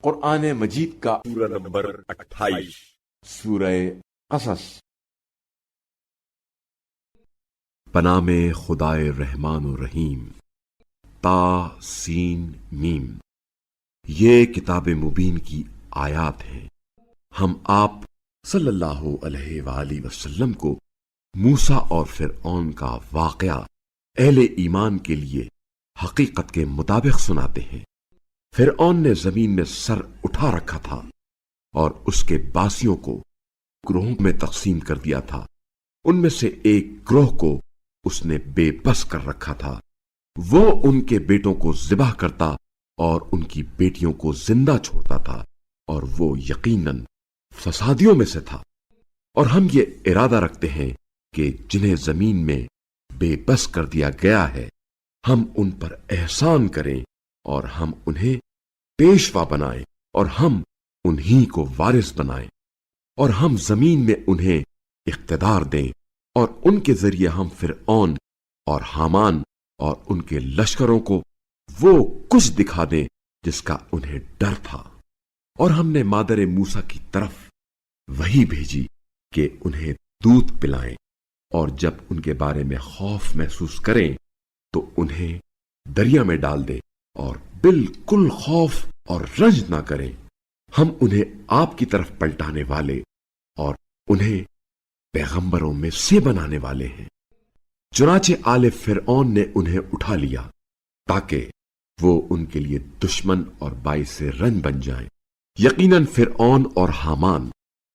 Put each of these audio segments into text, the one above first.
قرآن مجید کا سورہ نمبر 28 سورہ قصص۔ پناہ میں خدائے رحمان و رحیم۔ تا سین میم، یہ کتاب مبین کی آیات ہیں۔ ہم آپ صلی اللہ علیہ وآلہ وسلم کو موسیٰ اور فرعون کا واقعہ اہل ایمان کے لیے حقیقت کے مطابق سناتے ہیں۔ فرعون نے زمین میں سر اٹھا رکھا تھا اور اس کے باسیوں کو گروہوں میں تقسیم کر دیا تھا۔ ان میں سے ایک گروہ کو اس نے بے بس کر رکھا تھا، وہ ان کے بیٹوں کو ذبح کرتا اور ان کی بیٹیوں کو زندہ چھوڑتا تھا، اور وہ یقیناً فسادیوں میں سے تھا۔ اور ہم یہ ارادہ رکھتے ہیں کہ جنہیں زمین میں بے بس کر دیا گیا ہے ہم ان پر احسان کریں اور ہم انہیں پیشوا بنائیں اور ہم انہی کو وارث بنائیں، اور ہم زمین میں انہیں اقتدار دیں، اور ان کے ذریعے ہم فرعون اور حامان اور ان کے لشکروں کو وہ کچھ دکھا دیں جس کا انہیں ڈر تھا۔ اور ہم نے مادر موسیٰ کی طرف وہی بھیجی کہ انہیں دودھ پلائیں، اور جب ان کے بارے میں خوف محسوس کریں تو انہیں دریا میں ڈال دیں اور بالکل خوف اور رنج نہ کریں۔ ہم انہیں آپ کی طرف پلٹانے والے اور انہیں پیغمبروں میں سے بنانے والے ہیں۔ چنانچہ آل فرعون نے انہیں اٹھا لیا تاکہ وہ ان کے لیے دشمن اور باعث رنج بن جائیں۔ یقیناً فرعون اور حامان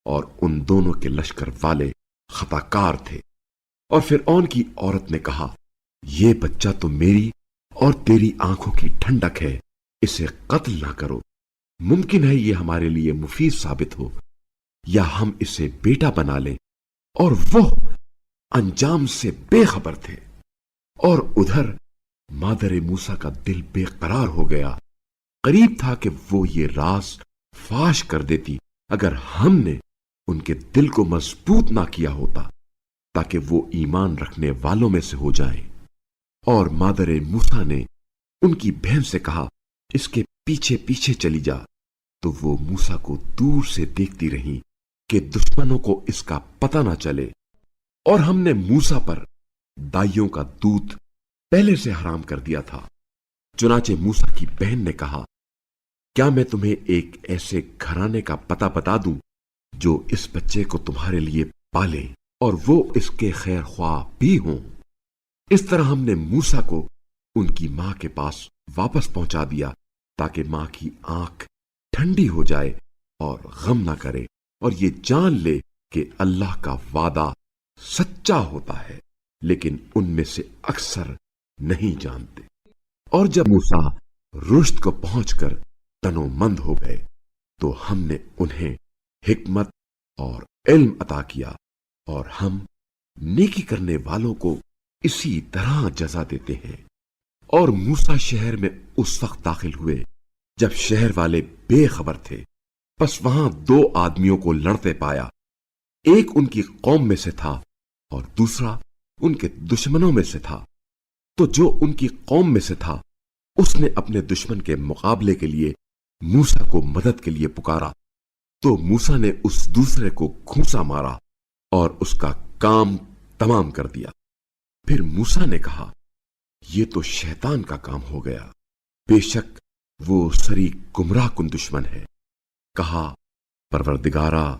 اور ان دونوں کے لشکر والے خطا کار تھے۔ اور فرعون کی عورت نے کہا، یہ بچہ تو میری اور تیری آنکھوں کی ٹھنڈک ہے، اسے قتل نہ کرو، ممکن ہے یہ ہمارے لیے مفید ثابت ہو، یا ہم اسے بیٹا بنا لیں۔ اور وہ انجام سے بے خبر تھے۔ اور ادھر مادر موسیٰ کا دل بے قرار ہو گیا، قریب تھا کہ وہ یہ راز فاش کر دیتی اگر ہم نے ان کے دل کو مضبوط نہ کیا ہوتا تاکہ وہ ایمان رکھنے والوں میں سے ہو جائیں۔ اور مادر موسیٰ نے ان کی بہن سے کہا، اس کے پیچھے پیچھے چلی جا۔ تو وہ موسیٰ کو دور سے دیکھتی رہیں کہ دشمنوں کو اس کا پتہ نہ چلے۔ اور ہم نے موسیٰ پر دائیوں کا دودھ پہلے سے حرام کر دیا تھا۔ چنانچہ موسیٰ کی بہن نے کہا، کیا میں تمہیں ایک ایسے گھرانے کا پتہ بتا دوں جو اس بچے کو تمہارے لیے پالے اور وہ اس کے خیر خواہ بھی ہوں؟ اس طرح ہم نے موسیٰ کو ان کی ماں کے پاس واپس پہنچا دیا تاکہ ماں کی آنکھ ٹھنڈی ہو جائے اور غم نہ کرے، اور یہ جان لے کہ اللہ کا وعدہ سچا ہوتا ہے، لیکن ان میں سے اکثر نہیں جانتے۔ اور جب موسیٰ رشد کو پہنچ کر تنو مند ہو گئے تو ہم نے انہیں حکمت اور علم عطا کیا، اور ہم نیکی کرنے والوں کو اسی طرح جزا دیتے ہیں۔ اور موسیٰ شہر میں اس وقت داخل ہوئے جب شہر والے بے خبر تھے، پس وہاں دو آدمیوں کو لڑتے پایا، ایک ان کی قوم میں سے تھا اور دوسرا ان کے دشمنوں میں سے تھا۔ تو جو ان کی قوم میں سے تھا اس نے اپنے دشمن کے مقابلے کے لیے موسیٰ کو مدد کے لیے پکارا، تو موسیٰ نے اس دوسرے کو گھونسا مارا اور اس کا کام تمام کر دیا۔ پھر موسیٰ نے کہا، یہ تو شیطان کا کام ہو گیا، بے شک وہ سری گمراہ کن دشمن ہے۔ کہا، پروردگارا،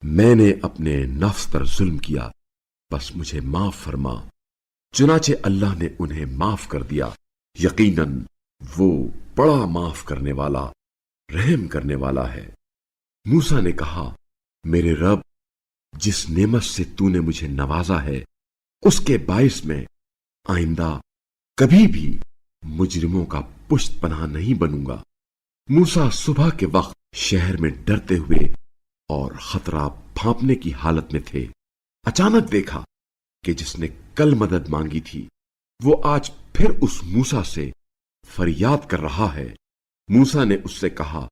میں نے اپنے نفس پر ظلم کیا، بس مجھے معاف فرما۔ چنانچہ اللہ نے انہیں معاف کر دیا، یقیناً وہ بڑا معاف کرنے والا، رحم کرنے والا ہے۔ موسیٰ نے کہا، میرے رب، جس نعمت سے تو نے مجھے نوازا ہے اس کے باعث میں آئندہ کبھی بھی مجرموں کا پشت پناہ نہیں بنوں گا۔ موسیٰ صبح کے وقت شہر میں ڈرتے ہوئے اور خطرہ بھانپنے کی حالت میں تھے۔ اچانک دیکھا کہ جس نے کل مدد مانگی تھی وہ آج پھر اس موسیٰ سے فریاد کر رہا ہے۔ موسیٰ نے اس سے کہا،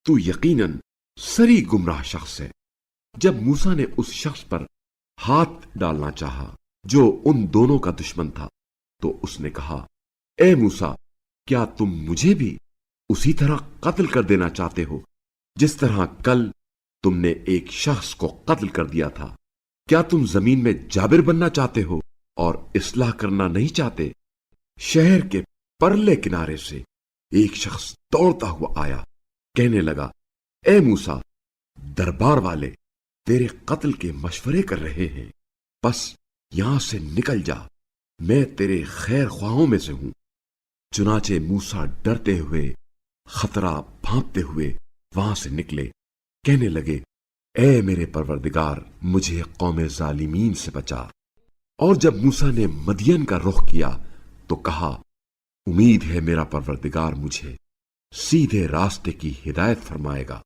تو یقیناً سری گمراہ شخص ہے۔ جب موسیٰ نے اس شخص پر ہاتھ ڈالنا چاہا جو ان دونوں کا دشمن تھا تو اس نے کہا، اے موسیٰ، کیا تم مجھے بھی اسی طرح قتل کر دینا چاہتے ہو جس طرح کل تم نے ایک شخص کو قتل کر دیا تھا؟ کیا تم زمین میں جابر بننا چاہتے ہو اور اصلاح کرنا نہیں چاہتے؟ شہر کے پرلے کنارے سے ایک شخص دوڑتا ہوا آیا، کہنے لگا، اے موسیٰ، دربار والے تیرے قتل کے مشورے کر رہے ہیں، بس یہاں سے نکل جا، میں تیرے خیر خواہوں میں سے ہوں۔ چنانچہ موسیٰ ڈرتے ہوئے، خطرہ بھانپتے ہوئے وہاں سے نکلے، کہنے لگے، اے میرے پروردگار، مجھے قوم ظالمین سے بچا۔ اور جب موسیٰ نے مدین کا رخ کیا تو کہا، امید ہے میرا پروردگار مجھے سیدھے راستے کی ہدایت فرمائے گا۔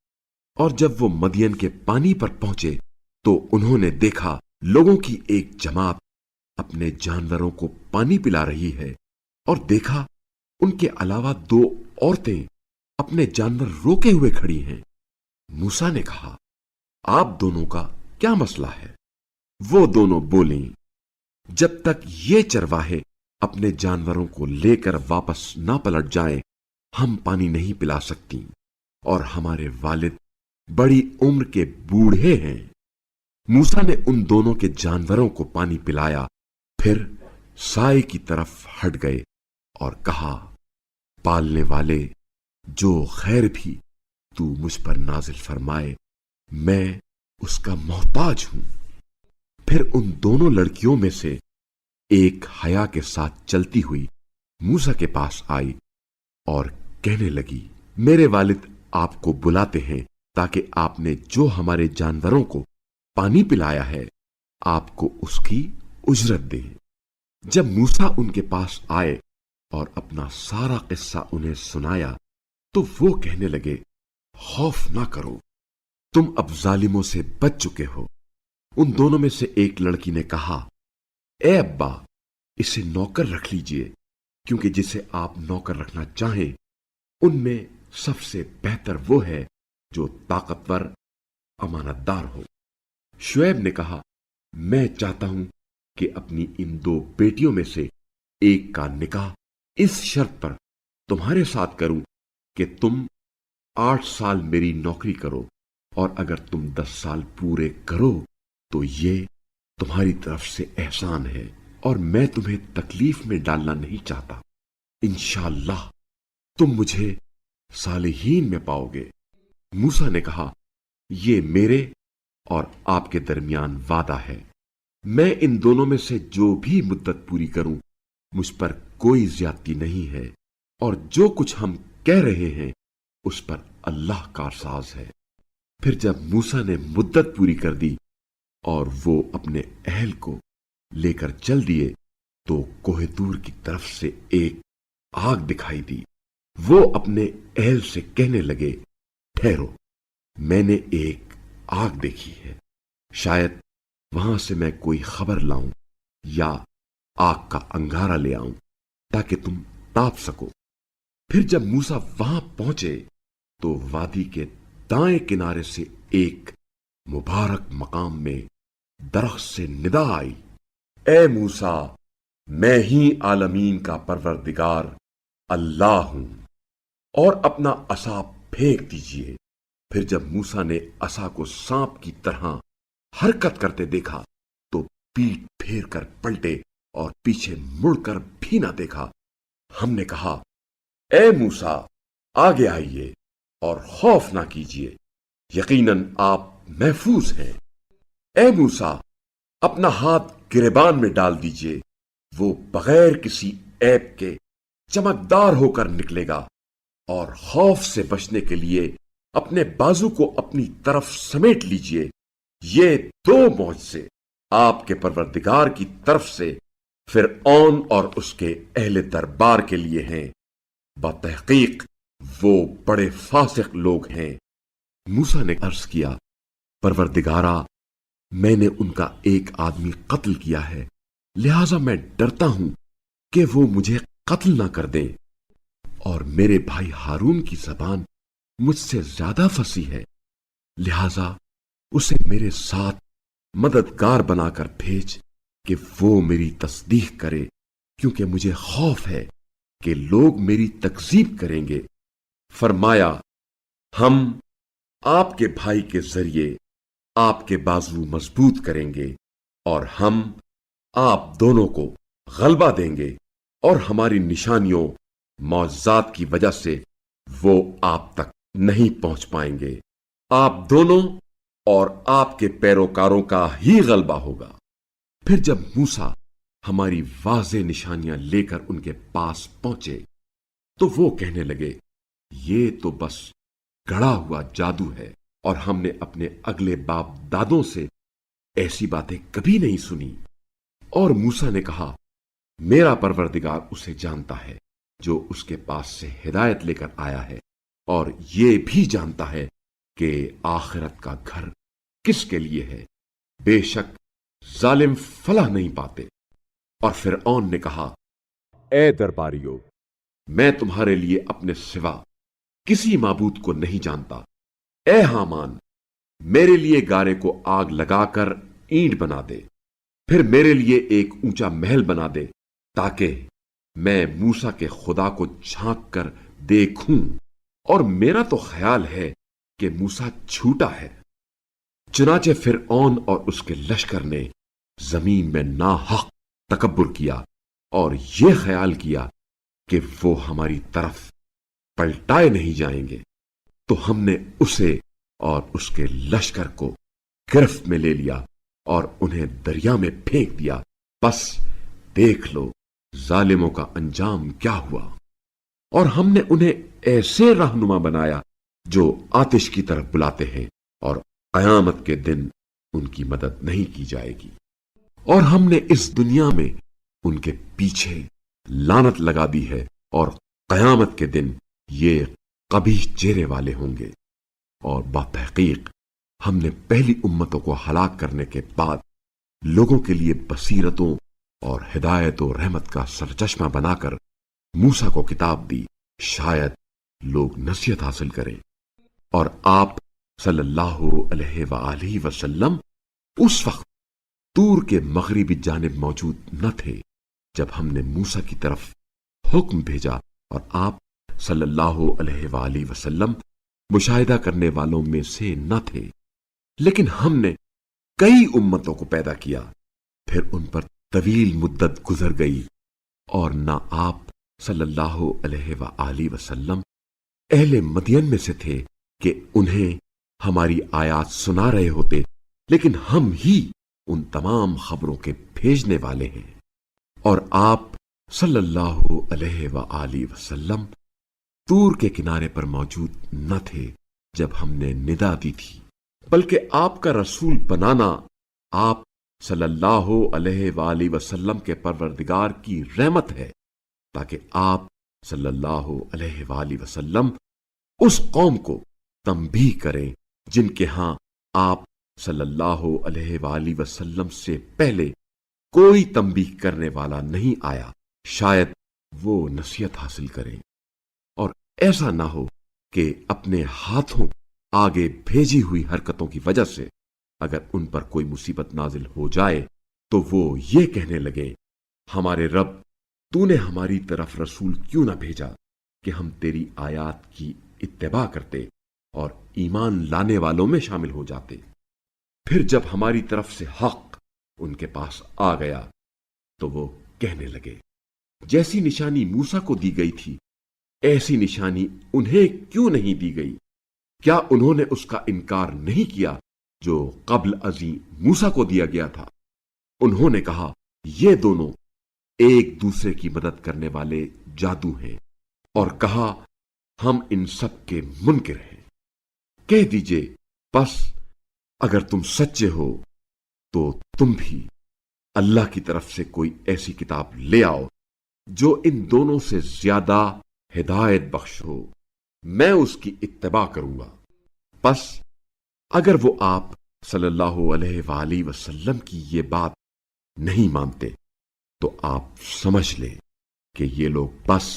اور جب وہ مدین کے پانی پر پہنچے تو انہوں نے دیکھا لوگوں کی ایک جماعت اپنے جانوروں کو پانی پلا رہی ہے، اور دیکھا ان کے علاوہ 2 عورتیں اپنے جانور روکے ہوئے کھڑی ہیں۔ موسیٰ نے کہا، آپ دونوں کا کیا مسئلہ ہے؟ وہ دونوں بولیں، جب تک یہ چرواہے اپنے جانوروں کو لے کر واپس نہ پلٹ جائیں ہم پانی نہیں پلا سکتی، اور ہمارے والد بڑی عمر کے بوڑھے ہیں۔ موسیٰ نے ان دونوں کے جانوروں کو پانی پلایا، پھر سائے کی طرف ہٹ گئے اور کہا، پالنے والے، جو خیر بھی تو مجھ پر نازل فرمائے میں اس کا محتاج ہوں۔ پھر ان دونوں لڑکیوں میں سے ایک حیا کے ساتھ چلتی ہوئی موسیٰ کے پاس آئی اور کہنے لگی، میرے والد آپ کو بلاتے ہیں تاکہ آپ نے جو ہمارے جانوروں کو پانی پلایا ہے آپ کو اس کی اجرت دیں۔ جب موسیٰ ان کے پاس آئے اور اپنا سارا قصہ انہیں سنایا تو وہ کہنے لگے، خوف نہ کرو، تم اب ظالموں سے بچ چکے ہو۔ ان دونوں میں سے ایک لڑکی نے کہا، اے ابا، اسے نوکر رکھ لیجئے، کیونکہ جسے آپ نوکر رکھنا چاہیں ان میں سب سے بہتر وہ ہے جو طاقتور امانت دار ہو۔ شعیب نے کہا، میں چاہتا ہوں کہ اپنی ان 2 بیٹیوں میں سے ایک کا نکاح اس شرط پر تمہارے ساتھ کروں کہ تم 8 سال میری نوکری کرو، اور اگر تم 10 سال پورے کرو تو یہ تمہاری طرف سے احسان ہے، اور میں تمہیں تکلیف میں ڈالنا نہیں چاہتا۔ انشاءاللہ تم مجھے صالحین میں پاؤ گے۔ موسیٰ نے کہا، یہ میرے اور آپ کے درمیان وعدہ ہے، میں ان دونوں میں سے جو بھی مدت پوری کروں مجھ پر کوئی زیادتی نہیں ہے، اور جو کچھ ہم کہہ رہے ہیں اس پر اللہ کارساز ہے۔ پھر جب موسیٰ نے مدت پوری کر دی اور وہ اپنے اہل کو لے کر چل دیے تو کوہ طور کی طرف سے ایک آگ دکھائی دی۔ وہ اپنے اہل سے کہنے لگے، ٹھہرو، میں نے ایک آگ دیکھی ہے، شاید وہاں سے میں کوئی خبر لاؤں یا آگ کا انگارہ لے آؤں تاکہ تم تاپ سکو۔ پھر جب موسیٰ وہاں پہنچے تو وادی کے دائیں کنارے سے ایک مبارک مقام میں درخت سے ندا آئی، اے موسیٰ، میں ہی عالمین کا پروردگار اللہ ہوں، اور اپنا عصا پھینک دیجئے۔ پھر جب موسیٰ نے عصا کو سانپ کی طرح حرکت کرتے دیکھا تو پیٹ پھیر کر پلٹے اور پیچھے مڑ کر بھی نہ دیکھا۔ ہم نے کہا، اے موسیٰ، آگے آئیے اور خوف نہ کیجیے، یقیناً آپ محفوظ ہیں۔ اے موسیٰ، اپنا ہاتھ گریبان میں ڈال دیجئے، وہ بغیر کسی عیب کے چمکدار ہو کر نکلے گا، اور خوف سے بچنے کے لیے اپنے بازو کو اپنی طرف سمیٹ لیجئے۔ یہ 2 معجزے آپ کے پروردگار کی طرف سے فرعون اور اس کے اہل دربار کے لیے ہیں، بتحقیق وہ بڑے فاسق لوگ ہیں۔ موسیٰ نے عرض کیا، پروردگارا، میں نے ان کا ایک آدمی قتل کیا ہے، لہذا میں ڈرتا ہوں کہ وہ مجھے قتل نہ کر دیں، اور میرے بھائی ہارون کی زبان مجھ سے زیادہ فصیح ہے، لہذا اسے میرے ساتھ مددگار بنا کر بھیج کہ وہ میری تصدیق کرے، کیونکہ مجھے خوف ہے کہ لوگ میری تکذیب کریں گے۔ فرمایا ہم آپ کے بھائی کے ذریعے آپ کے بازو مضبوط کریں گے اور ہم آپ دونوں کو غلبہ دیں گے اور ہماری نشانیوں معجزات کی وجہ سے وہ آپ تک نہیں پہنچ پائیں گے. آپ دونوں اور آپ کے پیروکاروں کا ہی غلبہ ہوگا. پھر جب موسیٰ ہماری واضح نشانیاں لے کر ان کے پاس پہنچے تو وہ کہنے لگے یہ تو بس گڑھا ہوا جادو ہے اور ہم نے اپنے اگلے باپ دادوں سے ایسی باتیں کبھی نہیں سنی. اور موسیٰ نے کہا میرا پروردگار اسے جانتا ہے جو اس کے پاس سے ہدایت لے کر آیا ہے اور یہ بھی جانتا ہے کہ آخرت کا گھر کس کے لیے ہے. بے شک ظالم فلاح نہیں پاتے. اور فرعون نے کہا اے درباریو میں تمہارے لیے اپنے سوا کسی معبود کو نہیں جانتا. اے حامان میرے لیے گارے کو آگ لگا کر اینٹ بنا دے پھر میرے لیے ایک اونچا محل بنا دے تاکہ میں موسیٰ کے خدا کو جھانک کر دیکھوں. اور میرا تو خیال ہے کہ موسیٰ جھوٹا ہے. چنانچہ فرعون اور اس کے لشکر نے زمین میں ناحق تکبر کیا اور یہ خیال کیا کہ وہ ہماری طرف پلٹائے نہیں جائیں گے. تو ہم نے اسے اور اس کے لشکر کو گرفت میں لے لیا اور انہیں دریا میں پھینک دیا. بس دیکھ لو ظالموں کا انجام کیا ہوا. اور ہم نے انہیں ایسے رہنما بنایا جو آتش کی طرف بلاتے ہیں اور قیامت کے دن ان کی مدد نہیں کی جائے گی. اور ہم نے اس دنیا میں ان کے پیچھے لعنت لگا دی ہے اور قیامت کے دن یہ قبیح چہرے والے ہوں گے. اور بتحقیق ہم نے پہلی امتوں کو ہلاک کرنے کے بعد لوگوں کے لیے بصیرتوں اور ہدایت و رحمت کا سرچشمہ بنا کر موسیٰ کو کتاب دی شاید لوگ نصیحت حاصل کریں. اور آپ صلی اللہ علیہ وآلہ وسلم اس وقت طور کے مغربی جانب موجود نہ تھے جب ہم نے موسیٰ کی طرف حکم بھیجا اور آپ صلی اللہ علیہ وآلہ وسلم مشاہدہ کرنے والوں میں سے نہ تھے. لیکن ہم نے کئی امتوں کو پیدا کیا پھر ان پر طویل مدت گزر گئی اور نہ آپ صلی اللہ علیہ وآلہ وسلم اہل مدین میں سے تھے کہ انہیں ہماری آیات سنا رہے ہوتے لیکن ہم ہی ان تمام خبروں کے بھیجنے والے ہیں. اور آپ صلی اللہ علیہ وآلہ وسلم طور کے کنارے پر موجود نہ تھے جب ہم نے ندا دی تھی بلکہ آپ کا رسول بنانا آپ صلی اللہ علیہ وآلہ وسلم کے پروردگار کی رحمت ہے تاکہ آپ صلی اللہ علیہ وآلہ وسلم اس قوم کو تنبیہ کریں جن کے ہاں آپ صلی اللہ علیہ وآلہ وسلم سے پہلے کوئی تنبیہ کرنے والا نہیں آیا. شاید وہ نصیحت حاصل کریں اور ایسا نہ ہو کہ اپنے ہاتھوں آگے بھیجی ہوئی حرکتوں کی وجہ سے اگر ان پر کوئی مصیبت نازل ہو جائے تو وہ یہ کہنے لگے ہمارے رب تو نے ہماری طرف رسول کیوں نہ بھیجا کہ ہم تیری آیات کی اتباع کرتے اور ایمان لانے والوں میں شامل ہو جاتے. پھر جب ہماری طرف سے حق ان کے پاس آ گیا تو وہ کہنے لگے جیسی نشانی موسیٰ کو دی گئی تھی ایسی نشانی انہیں کیوں نہیں دی گئی. کیا انہوں نے اس کا انکار نہیں کیا جو قبل ازیں موسیٰ کو دیا گیا تھا. انہوں نے کہا یہ دونوں ایک دوسرے کی مدد کرنے والے جادو ہیں اور کہا ہم ان سب کے منکر ہیں. کہہ دیجئے بس اگر تم سچے ہو تو تم بھی اللہ کی طرف سے کوئی ایسی کتاب لے آؤ جو ان دونوں سے زیادہ ہدایت بخش ہو میں اس کی اتباع کروں گا. بس اگر وہ آپ صلی اللہ علیہ وآلہ وسلم کی یہ بات نہیں مانتے تو آپ سمجھ لیں کہ یہ لوگ بس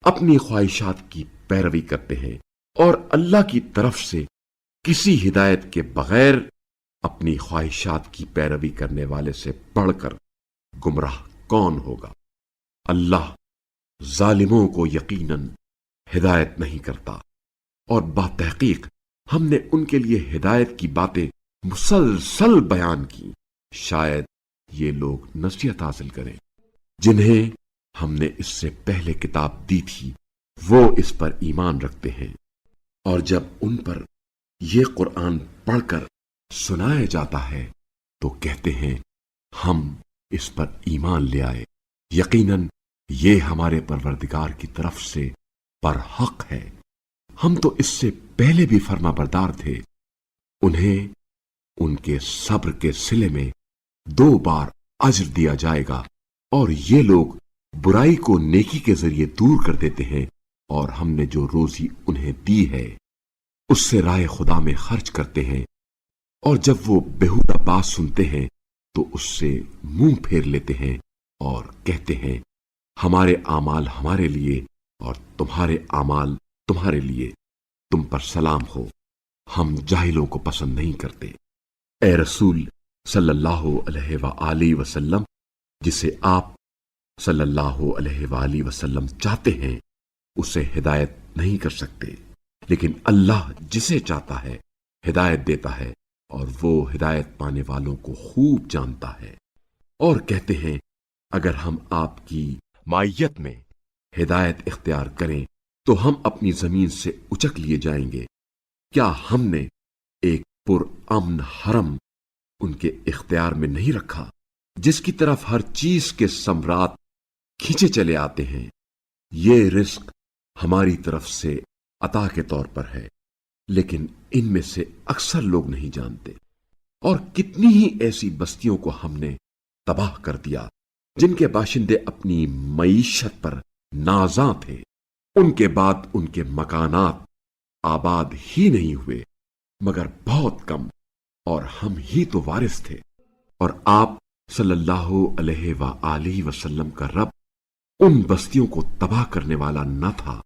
اپنی خواہشات کی پیروی کرتے ہیں اور اللہ کی طرف سے کسی ہدایت کے بغیر اپنی خواہشات کی پیروی کرنے والے سے بڑھ کر گمراہ کون ہوگا. اللہ ظالموں کو یقیناً ہدایت نہیں کرتا، اور بتحقیق ہم نے ان کے لیے ہدایت کی باتیں مسلسل بیان کی، شاید یہ لوگ نصیحت حاصل کریں۔ جنہیں ہم نے اس سے پہلے کتاب دی تھی وہ اس پر ایمان رکھتے ہیں، اور جب ان پر یہ قرآن پڑھ کر سنایا جاتا ہے تو کہتے ہیں ہم اس پر ایمان لے آئے، یقیناً یہ ہمارے پروردگار کی طرف سے برحق ہے، ہم تو اس سے پہلے بھی فرما بردار تھے۔ انہیں ان کے صبر کے صلے میں 2 بار اجر دیا جائے گا، اور یہ لوگ برائی کو نیکی کے ذریعے دور کر دیتے ہیں، اور ہم نے جو روزی انہیں دی ہے اس سے راہ خدا میں خرچ کرتے ہیں، اور جب وہ بیہودہ بات سنتے ہیں تو اس سے منہ پھیر لیتے ہیں اور کہتے ہیں ہمارے اعمال ہمارے لیے اور تمہارے اعمال تمہارے لیے، تم پر سلام ہو، ہم جاہلوں کو پسند نہیں کرتے۔ اے رسول صلی اللہ علیہ وآلہ وسلم، جسے آپ صلی اللہ علیہ وآلہ وسلم چاہتے ہیں اسے ہدایت نہیں کر سکتے، لیکن اللہ جسے چاہتا ہے ہدایت دیتا ہے، اور وہ ہدایت پانے والوں کو خوب جانتا ہے۔ اور کہتے ہیں اگر ہم آپ کی معیت میں ہدایت اختیار کریں تو ہم اپنی زمین سے اچک لیے جائیں گے، کیا ہم نے ایک پرامن حرم ان کے اختیار میں نہیں رکھا جس کی طرف ہر چیز کے ثمرات کھینچے چلے آتے ہیں؟ یہ رزق ہماری طرف سے عطا کے طور پر ہے، لیکن ان میں سے اکثر لوگ نہیں جانتے۔ اور کتنی ہی ایسی بستیوں کو ہم نے تباہ کر دیا جن کے باشندے اپنی معیشت پر نازاں تھے، ان کے بعد ان کے مکانات آباد ہی نہیں ہوئے مگر بہت کم، اور ہم ہی تو وارث تھے۔ اور آپ صلی اللہ علیہ وآلہ وسلم کا رب ان بستیوں کو تباہ کرنے والا نہ تھا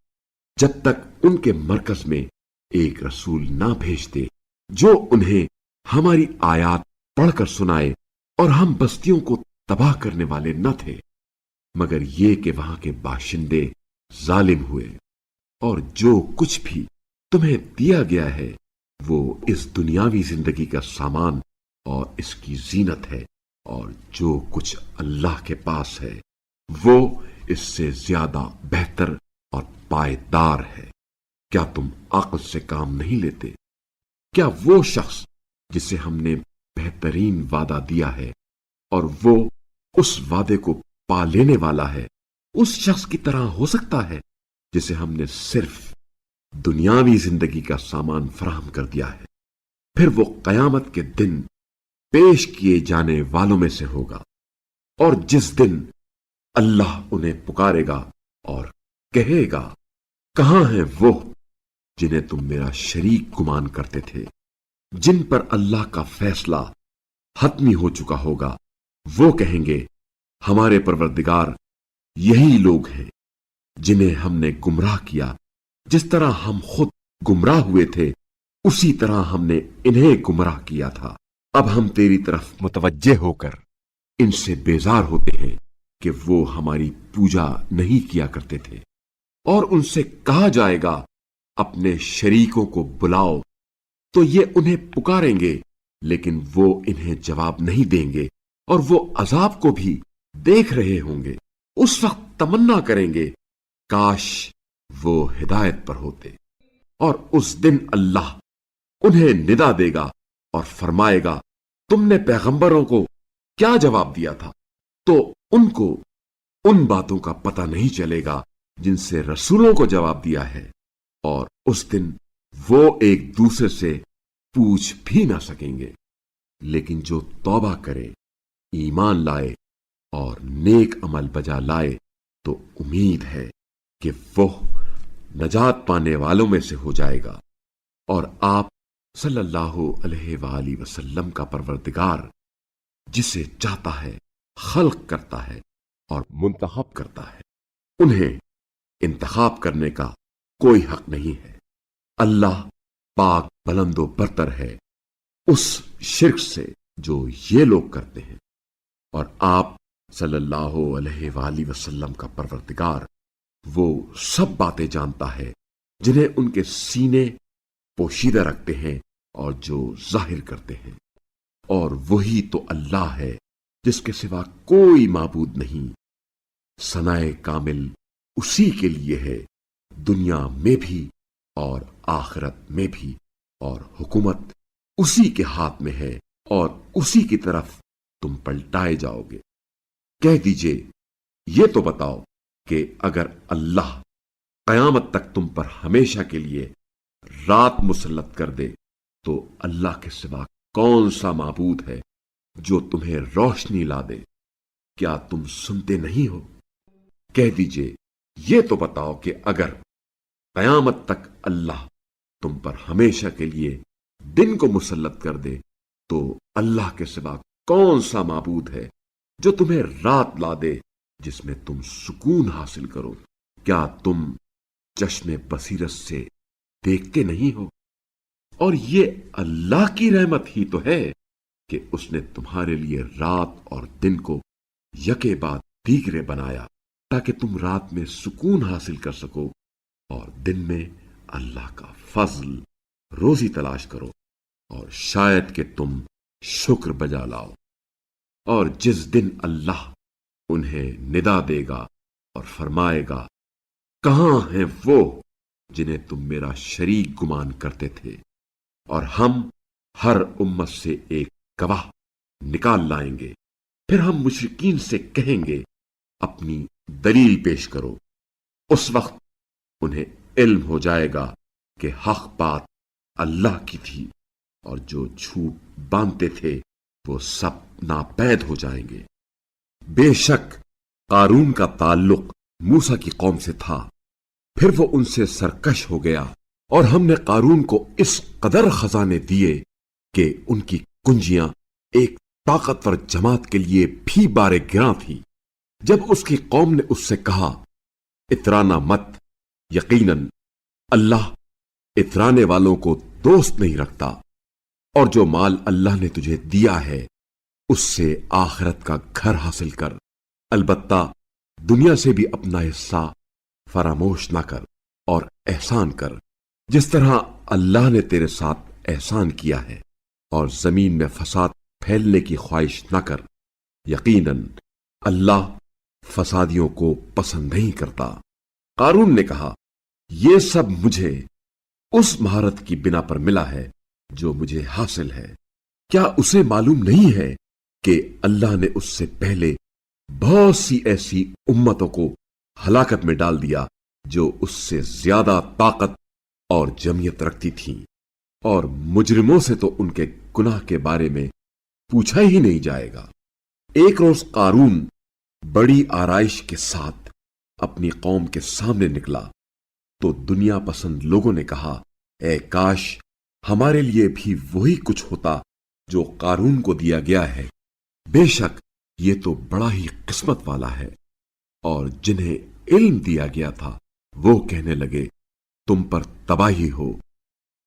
جب تک ان کے مرکز میں ایک رسول نہ بھیجتے جو انہیں ہماری آیات پڑھ کر سنائے، اور ہم بستیوں کو تباہ کرنے والے نہ تھے مگر یہ کہ وہاں کے باشندے ظالم ہوئے۔ اور جو کچھ بھی تمہیں دیا گیا ہے وہ اس دنیاوی زندگی کا سامان اور اس کی زینت ہے، اور جو کچھ اللہ کے پاس ہے وہ اس سے زیادہ بہتر اور پائیدار ہے۔ کیا تم عقل سے کام نہیں لیتے؟ کیا وہ شخص جسے ہم نے بہترین وعدہ دیا ہے اور وہ اس وعدے کو پا لینے والا ہے، اس شخص کی طرح ہو سکتا ہے جسے ہم نے صرف دنیاوی زندگی کا سامان فراہم کر دیا ہے، پھر وہ قیامت کے دن پیش کیے جانے والوں میں سے ہوگا، اور جس دن اللہ انہیں پکارے گا اور کہے گا کہاں ہیں وہ جنہیں تم میرا شریک گمان کرتے تھے؟ جن پر اللہ کا فیصلہ حتمی ہو چکا ہوگا وہ کہیں گے ہمارے پروردگار یہی لوگ ہیں جنہیں ہم نے گمراہ کیا، جس طرح ہم خود گمراہ ہوئے تھے اسی طرح ہم نے انہیں گمراہ کیا تھا۔ اب ہم تیری طرف متوجہ ہو کر ان سے بیزار ہوتے ہیں کہ وہ ہماری پوجا نہیں کیا کرتے تھے، اور ان سے کہا جائے گا اپنے شریکوں کو بلاؤ، تو یہ انہیں پکاریں گے لیکن وہ انہیں جواب نہیں دیں گے، اور وہ عذاب کو بھی دیکھ رہے ہوں گے۔ اس وقت تمنا کریں گے کاش وہ ہدایت پر ہوتے، اور اس دن اللہ انہیں ندا دے گا اور فرمائے گا تم نے پیغمبروں کو کیا جواب دیا تھا؟ تو ان کو ان باتوں کا پتہ نہیں چلے گا جن سے رسولوں کو جواب دیا ہے، اور اس دن وہ ایک دوسرے سے پوچھ بھی نہ سکیں گے۔ لیکن جو توبہ کرے، ایمان لائے اور نیک عمل بجا لائے تو امید ہے کہ وہ نجات پانے والوں میں سے ہو جائے گا۔ اور آپ صلی اللہ علیہ وآلہ وسلم کا پروردگار جسے چاہتا ہے خلق کرتا ہے اور منتخب کرتا ہے، انہیں انتخاب کرنے کا کوئی حق نہیں ہے۔ اللہ پاک بلند و برتر ہے اس شرک سے جو یہ لوگ کرتے ہیں، اور آپ صلی اللہ علیہ وآلہ وسلم کا پروردگار وہ سب باتیں جانتا ہے جنہیں ان کے سینے پوشیدہ رکھتے ہیں اور جو ظاہر کرتے ہیں، اور وہی تو اللہ ہے جس کے سوا کوئی معبود نہیں۔ ثنائے کامل اسی کے لیے ہے، دنیا میں بھی اور آخرت میں بھی، اور حکومت اسی کے ہاتھ میں ہے اور اسی کی طرف تم پلٹائے جاؤ گے۔ کہہ دیجئے، یہ تو بتاؤ کہ اگر اللہ قیامت تک تم پر ہمیشہ کے لیے رات مسلط کر دے تو اللہ کے سوا کون سا معبود ہے جو تمہیں روشنی لا دے؟ کیا تم سنتے نہیں ہو؟ کہہ دیجئے، یہ تو بتاؤ کہ اگر قیامت تک اللہ تم پر ہمیشہ کے لیے دن کو مسلط کر دے تو اللہ کے سوا کون سا معبود ہے جو تمہیں رات لا دے جس میں تم سکون حاصل کرو؟ کیا تم چشم بصیرت سے دیکھتے نہیں ہو؟ اور یہ اللہ کی رحمت ہی تو ہے کہ اس نے تمہارے لیے رات اور دن کو یکے بعد دیگرے بنایا تاکہ تم رات میں سکون حاصل کر سکو اور دن میں اللہ کا فضل روزی تلاش کرو، اور شاید کہ تم شکر بجا لاؤ۔ اور جس دن اللہ انہیں ندا دے گا اور فرمائے گا، کہاں ہیں وہ جنہیں تم میرا شریک گمان کرتے تھے، اور ہم ہر امت سے ایک گواہ نکال لائیں گے، پھر ہم مشرکین سے کہیں گے اپنی دلیل پیش کرو۔ اس وقت انہیں علم ہو جائے گا کہ حق بات اللہ کی تھی، اور جو جھوٹ باندھتے تھے وہ سب ناپید ہو جائیں گے۔ بے شک قارون کا تعلق موسیٰ کی قوم سے تھا، پھر وہ ان سے سرکش ہو گیا، اور ہم نے قارون کو اس قدر خزانے دیے کہ ان کی کنجیاں ایک طاقتور جماعت کے لیے بھی بارے گراں تھی۔ جب اس کی قوم نے اس سے کہا، اترانا مت، یقیناً اللہ اترانے والوں کو دوست نہیں رکھتا، اور جو مال اللہ نے تجھے دیا ہے اس سے آخرت کا گھر حاصل کر، البتہ دنیا سے بھی اپنا حصہ فراموش نہ کر، اور احسان کر جس طرح اللہ نے تیرے ساتھ احسان کیا ہے، اور زمین میں فساد پھیلنے کی خواہش نہ کر، یقیناً اللہ فسادیوں کو پسند نہیں کرتا۔ قارون نے کہا، یہ سب مجھے اس مہارت کی بنا پر ملا ہے جو مجھے حاصل ہے۔ کیا اسے معلوم نہیں ہے کہ اللہ نے اس سے پہلے بہت سی ایسی امتوں کو ہلاکت میں ڈال دیا جو اس سے زیادہ طاقت اور جمعیت رکھتی تھیں، اور مجرموں سے تو ان کے گناہ کے بارے میں پوچھا ہی نہیں جائے گا۔ ایک روز قارون بڑی آرائش کے ساتھ اپنی قوم کے سامنے نکلا تو دنیا پسند لوگوں نے کہا، اے کاش ہمارے لیے بھی وہی کچھ ہوتا جو قارون کو دیا گیا ہے، بے شک یہ تو بڑا ہی قسمت والا ہے۔ اور جنہیں علم دیا گیا تھا وہ کہنے لگے، تم پر تباہی ہو،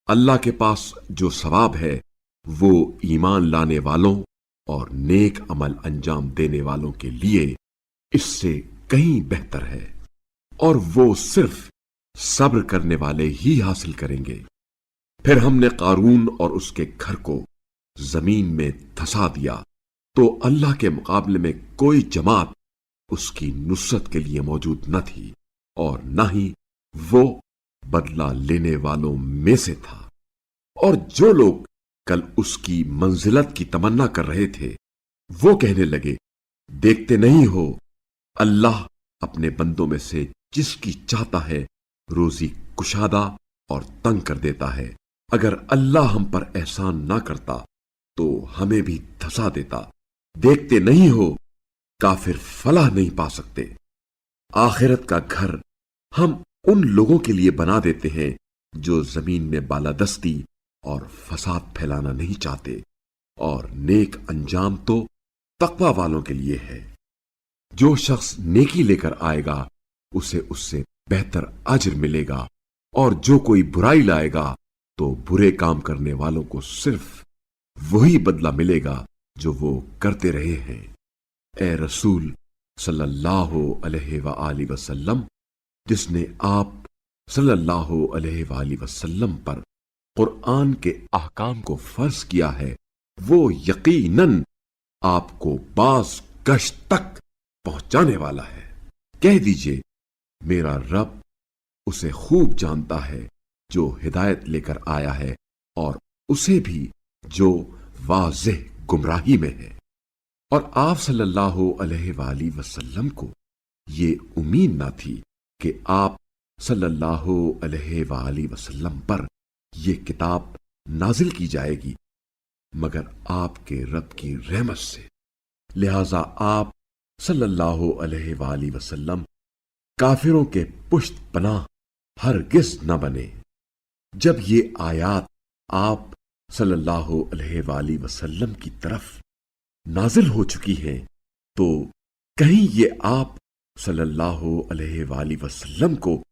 اللہ کے پاس جو ثواب ہے وہ ایمان لانے والوں اور نیک عمل انجام دینے والوں کے لیے اس سے کہیں بہتر ہے، اور وہ صرف صبر کرنے والے ہی حاصل کریں گے۔ پھر ہم نے قارون اور اس کے گھر کو زمین میں دھسا دیا تو اللہ کے مقابلے میں کوئی جماعت اس کی نصرت کے لیے موجود نہ تھی، اور نہ ہی وہ بدلہ لینے والوں میں سے تھا۔ اور جو لوگ کل اس کی منزلت کی تمنا کر رہے تھے وہ کہنے لگے، دیکھتے نہیں ہو اللہ اپنے بندوں میں سے جس کی چاہتا ہے روزی کشادہ اور تنگ کر دیتا ہے، اگر اللہ ہم پر احسان نہ کرتا تو ہمیں بھی دھسا دیتا۔ دیکھتے نہیں ہو کافر فلاح نہیں پا سکتے۔ آخرت کا گھر ہم ان لوگوں کے لیے بنا دیتے ہیں جو زمین میں بالادستی اور فساد پھیلانا نہیں چاہتے، اور نیک انجام تو تقوی والوں کے لیے ہے۔ جو شخص نیکی لے کر آئے گا اسے اس سے بہتر اجر ملے گا، اور جو کوئی برائی لائے گا تو برے کام کرنے والوں کو صرف وہی بدلہ ملے گا جو وہ کرتے رہے ہیں۔ اے رسول صلی اللہ علیہ وآلہ وسلم، جس نے آپ صلی اللہ علیہ وآلہ وسلم پر قرآن کے احکام کو فرض کیا ہے وہ یقیناً آپ کو باز گشت تک پہنچانے والا ہے۔ کہہ دیجئے میرا رب اسے خوب جانتا ہے جو ہدایت لے کر آیا ہے اور اسے بھی جو واضح گمراہی میں ہے۔ اور آپ صلی اللہ علیہ وآلہ وسلم کو یہ امید نہ تھی کہ آپ صلی اللہ علیہ وآلہ وسلم پر یہ کتاب نازل کی جائے گی مگر آپ کے رب کی رحمت سے، لہذا آپ صلی اللہ علیہ وآلہ وسلم کافروں کے پشت پناہ ہرگز نہ بنے۔ جب یہ آیات آپ صلی اللہ علیہ وآلہ وسلم کی طرف نازل ہو چکی ہیں تو کہیں یہ آپ صلی اللہ علیہ وآلہ وسلم کو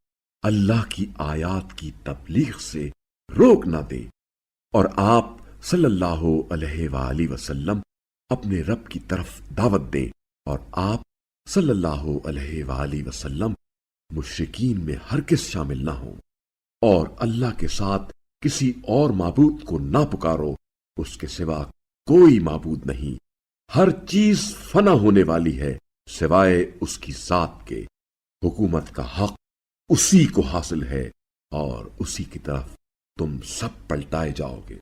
اللہ کی آیات کی تبلیغ سے روک نہ دے اور آپ صلی اللہ علیہ وآلہ وسلم اپنے رب کی طرف دعوت دیں اور آپ صلی اللہ علیہ وآلہ وسلم مشرکین میں ہرگز شامل نہ ہوں اور اللہ کے ساتھ کسی اور معبود کو نہ پکارو، اس کے سوا کوئی معبود نہیں، ہر چیز فنا ہونے والی ہے سوائے اس کی ذات کے، حکومت کا حق اسی کو حاصل ہے اور اسی کی طرف تم سب پلٹائے جاؤ گے۔